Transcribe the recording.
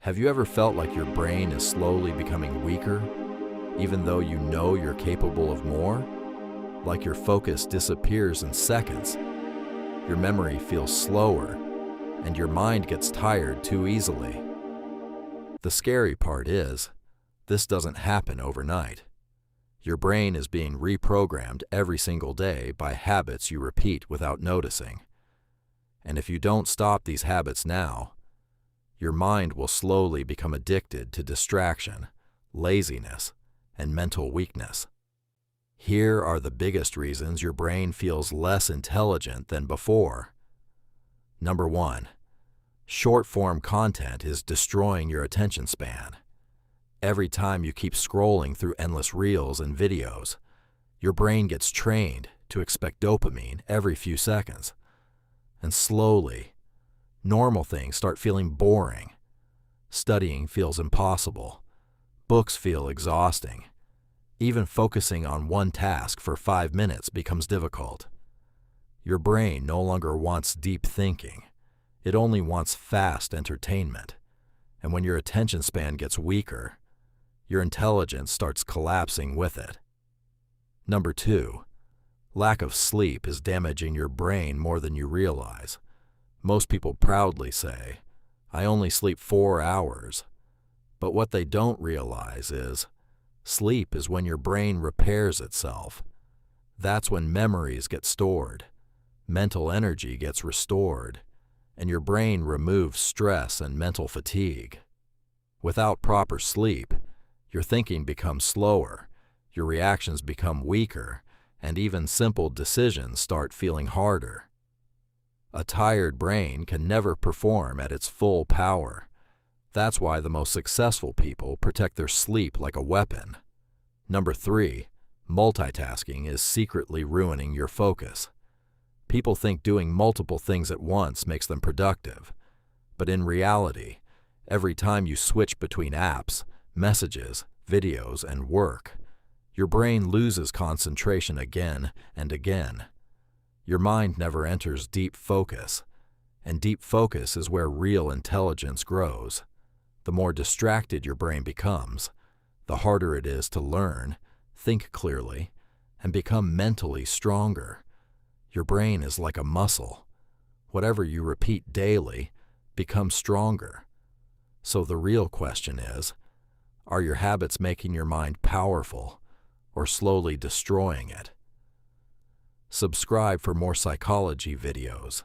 Have you ever felt like your brain is slowly becoming weaker, even though you know you're capable of more? Like your focus disappears in seconds, your memory feels slower, and your mind gets tired too easily. The scary part is, this doesn't happen overnight. Your brain is being reprogrammed every single day by habits you repeat without noticing. And if you don't stop these habits now, your mind will slowly become addicted to distraction, laziness, and mental weakness. Here are the biggest reasons your brain feels less intelligent than before. Number 1. Short-form content is destroying your attention span. Every time you keep scrolling through endless reels and videos, your brain gets trained to expect dopamine every few seconds. And slowly, normal things start feeling boring. Studying feels impossible. Books feel exhausting. Even focusing on one task for 5 minutes becomes difficult. Your brain no longer wants deep thinking. It only wants fast entertainment. And when your attention span gets weaker, your intelligence starts collapsing with it. Number 2. Lack of sleep is damaging your brain more than you realize. Most people proudly say, "I only sleep 4 hours." But what they don't realize is, sleep is when your brain repairs itself. That's when memories get stored, mental energy gets restored, and your brain removes stress and mental fatigue. Without proper sleep, your thinking becomes slower, your reactions become weaker, and even simple decisions start feeling harder. A tired brain can never perform at its full power. That's why the most successful people protect their sleep like a weapon. Number 3, multitasking is secretly ruining your focus. People think doing multiple things at once makes them productive. But in reality, every time you switch between apps, messages, videos, and work, your brain loses concentration again and again. Your mind never enters deep focus, and deep focus is where real intelligence grows. The more distracted your brain becomes, the harder it is to learn, think clearly, and become mentally stronger. Your brain is like a muscle. Whatever you repeat daily becomes stronger. So the real question is, are your habits making your mind powerful or slowly destroying it? Subscribe for more psychology videos